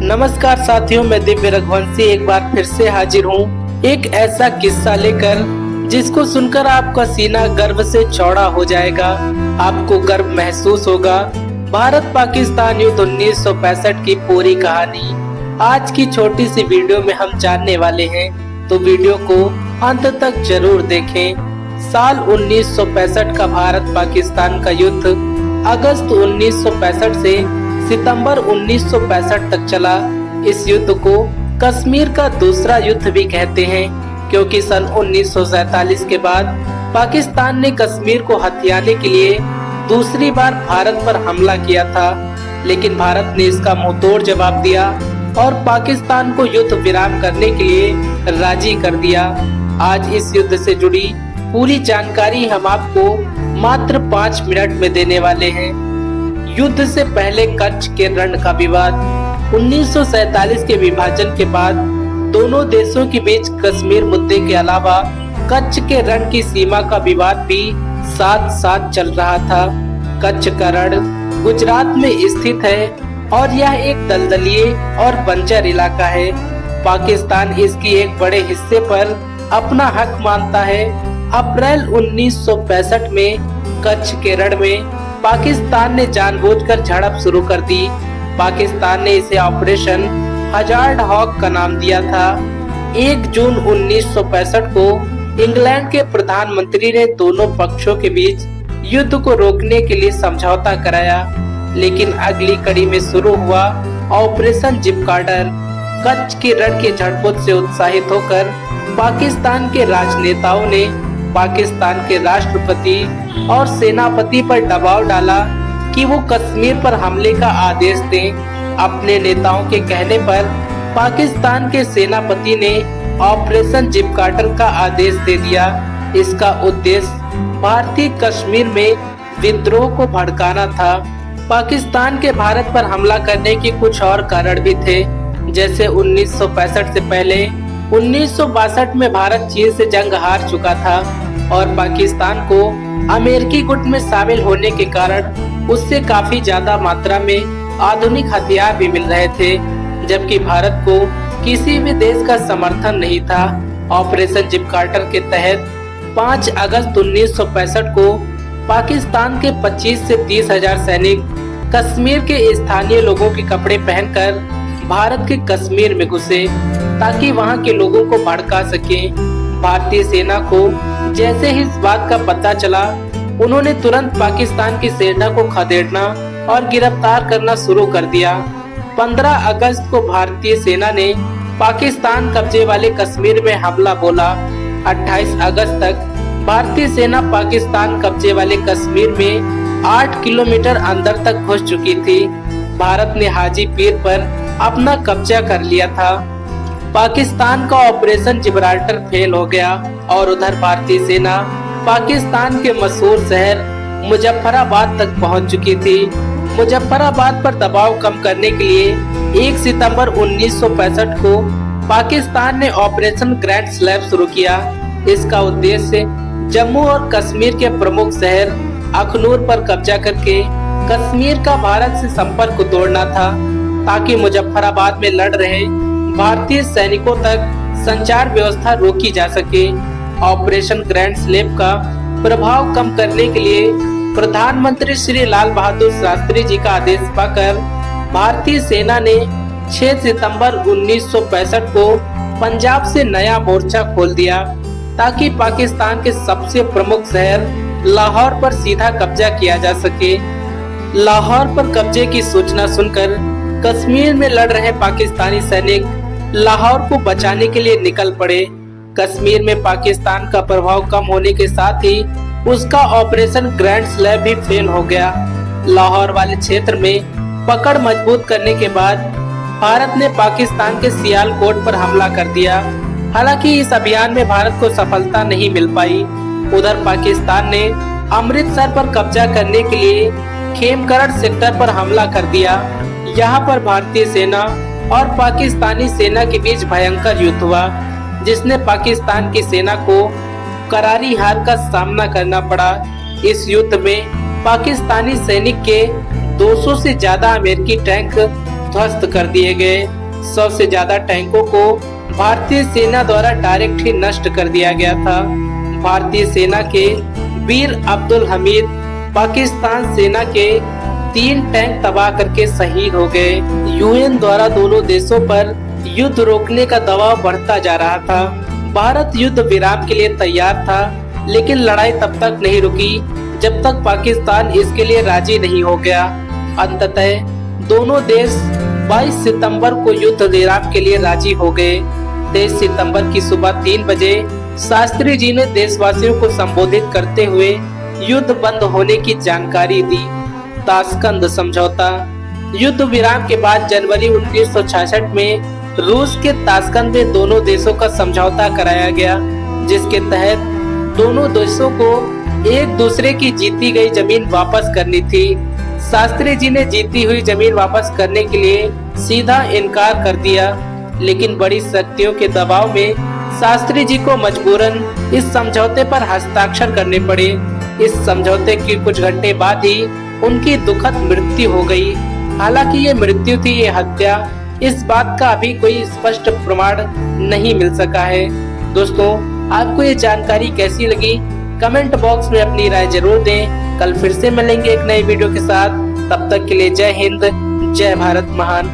नमस्कार साथियों, मैं दिव्य रघुवंशी एक बार फिर से हाजिर हूँ एक ऐसा किस्सा लेकर जिसको सुनकर आपका सीना गर्व से चौड़ा हो जाएगा। आपको गर्व महसूस होगा। भारत पाकिस्तान युद्ध 1965 की पूरी कहानी आज की छोटी सी वीडियो में हम जानने वाले हैं, तो वीडियो को अंत तक जरूर देखें। साल 1965 का भारत पाकिस्तान का युद्ध अगस्त 1965 से सितंबर 1965 तक चला। इस युद्ध को कश्मीर का दूसरा युद्ध भी कहते हैं, क्योंकि सन 1947 के बाद पाकिस्तान ने कश्मीर को हथियाने के लिए दूसरी बार भारत पर हमला किया था, लेकिन भारत ने इसका मुंहतोड़ जवाब दिया और पाकिस्तान को युद्ध विराम करने के लिए राजी कर दिया। आज इस युद्ध से जुड़ी पूरी जानकारी हम आपको मात्र 5 मिनट में देने वाले हैं। युद्ध से पहले कच्छ के रण का विवाद। 1947 के विभाजन के बाद दोनों देशों के बीच कश्मीर मुद्दे के अलावा कच्छ के रण की सीमा का विवाद भी साथ साथ चल रहा था। कच्छ का रण गुजरात में स्थित है और यह एक दलदलीय और बंजर इलाका है। पाकिस्तान इसकी एक बड़े हिस्से पर अपना हक मानता है। अप्रैल 1965 में कच्छ के रण में पाकिस्तान ने जानबूझकर झड़प शुरू कर दी। पाकिस्तान ने इसे ऑपरेशन हजार्ड हॉक का नाम दिया था। 1 जून 1965 को इंग्लैंड के प्रधानमंत्री ने दोनों पक्षों के बीच युद्ध को रोकने के लिए समझौता कराया, लेकिन अगली कड़ी में शुरू हुआ ऑपरेशन जिपकार्टर। कच्छ के रण के झड़पों से उत्साहित होकर पाकिस्तान के राजनेताओं ने पाकिस्तान के राष्ट्रपति और सेनापति पर दबाव डाला कि वो कश्मीर पर हमले का आदेश दें। अपने नेताओं के कहने पर पाकिस्तान के सेनापति ने ऑपरेशन जिपकार्टर का आदेश दे दिया। इसका उद्देश्य भारतीय कश्मीर में विद्रोह को भड़काना था। पाकिस्तान के भारत पर हमला करने के कुछ और कारण भी थे, जैसे 1965 से पहले 1962 में भारत चीन से जंग हार चुका था और पाकिस्तान को अमेरिकी गुट में शामिल होने के कारण उससे काफी ज्यादा मात्रा में आधुनिक हथियार भी मिल रहे थे, जबकि भारत को किसी भी देश का समर्थन नहीं था। ऑपरेशन जिपकार्टर के तहत 5 अगस्त 1965 को पाकिस्तान के 25 से 30 हजार सैनिक कश्मीर के स्थानीय लोगों के कपड़े पहनकर भारत के कश्मीर में घुसे ताकि वहां के लोगों को भड़का सके। भारतीय सेना को जैसे ही इस बात का पता चला, उन्होंने तुरंत पाकिस्तान की सेना को खदेड़ना और गिरफ्तार करना शुरू कर दिया। 15 अगस्त को भारतीय सेना ने पाकिस्तान कब्जे वाले कश्मीर में हमला बोला। 28 अगस्त तक भारतीय सेना पाकिस्तान कब्जे वाले कश्मीर में 8 किलोमीटर अंदर तक घुस चुकी थी। भारत ने हाजी पीर पर अपना कब्जा कर लिया था। पाकिस्तान का ऑपरेशन जिब्राल्टर फेल हो गया और उधर भारतीय सेना पाकिस्तान के मशहूर शहर मुजफ्फराबाद तक पहुंच चुकी थी। मुजफ्फराबाद पर दबाव कम करने के लिए 1 सितंबर 1965 को पाकिस्तान ने ऑपरेशन ग्रैंड स्लैब शुरू किया। इसका उद्देश्य जम्मू और कश्मीर के प्रमुख शहर अखनूर पर कब्जा करके कश्मीर का भारत से संपर्क को तोड़ना था, ताकि मुजफ्फराबाद में लड़ रहे भारतीय सैनिकों तक संचार व्यवस्था रोकी जा सके। ऑपरेशन ग्रैंड स्लैब का प्रभाव कम करने के लिए प्रधानमंत्री श्री लाल बहादुर शास्त्री जी का आदेश पाकर भारतीय सेना ने 6 सितंबर 1965 को पंजाब से नया मोर्चा खोल दिया, ताकि पाकिस्तान के सबसे प्रमुख शहर लाहौर पर सीधा कब्जा किया जा सके। लाहौर पर कब्जे की सूचना सुनकर कश्मीर में लड़ रहे पाकिस्तानी सैनिक लाहौर को बचाने के लिए निकल पड़े। कश्मीर में पाकिस्तान का प्रभाव कम होने के साथ ही उसका ऑपरेशन ग्रैंड स्लैब भी फेल हो गया। लाहौर वाले क्षेत्र में पकड़ मजबूत करने के बाद भारत ने पाकिस्तान के सियालकोट पर हमला कर दिया। हालांकि इस अभियान में भारत को सफलता नहीं मिल पाई। उधर पाकिस्तान ने अमृतसर पर कब्जा करने के लिए खेमकरण सेक्टर पर हमला कर दिया। यहाँ पर भारतीय सेना और पाकिस्तानी सेना के बीच भयंकर युद्ध हुआ, जिसने पाकिस्तान की सेना को करारी हार का सामना करना पड़ा। इस युद्ध में पाकिस्तानी सैनिक के 200 से ज्यादा अमेरिकी टैंक ध्वस्त कर दिए गए। 100 से ज्यादा टैंकों को भारतीय सेना द्वारा डायरेक्ट ही नष्ट कर दिया गया था। भारतीय सेना के वीर अब्दुल हमीद पाकिस्तान सेना के 3 टैंक तबाह करके शहीद हो गए। यूएन द्वारा दोनों देशों पर युद्ध रोकने का दबाव बढ़ता जा रहा था। भारत युद्ध विराम के लिए तैयार था, लेकिन लड़ाई तब तक नहीं रुकी जब तक पाकिस्तान इसके लिए राजी नहीं हो गया। अंततः दोनों देश 22 सितंबर को युद्ध विराम के लिए राजी हो गए। 23 सितंबर की सुबह 3 बजे शास्त्री जी ने देशवासियों को संबोधित करते हुए युद्ध बंद होने की जानकारी दी। ताशकंद समझौता। युद्ध विराम के बाद जनवरी 1966 में रूस के ताशकंद में दोनों देशों का समझौता कराया गया, जिसके तहत दोनों देशों को एक दूसरे की जीती गई जमीन वापस करनी थी। शास्त्री जी ने जीती हुई जमीन वापस करने के लिए सीधा इनकार कर दिया, लेकिन बड़ी शक्तियों के दबाव में शास्त्री जी को मजबूरन इस समझौते पर हस्ताक्षर करने पड़े। इस समझौते के कुछ घंटे बाद ही उनकी दुखद मृत्यु हो गई। हालांकि ये मृत्यु थी, ये हत्या, इस बात का अभी कोई स्पष्ट प्रमाण नहीं मिल सका है। दोस्तों, आपको ये जानकारी कैसी लगी? कमेंट बॉक्स में अपनी राय जरूर दें। कल फिर से मिलेंगे एक नई वीडियो के साथ। तब तक के लिए जय हिंद, जय भारत महान।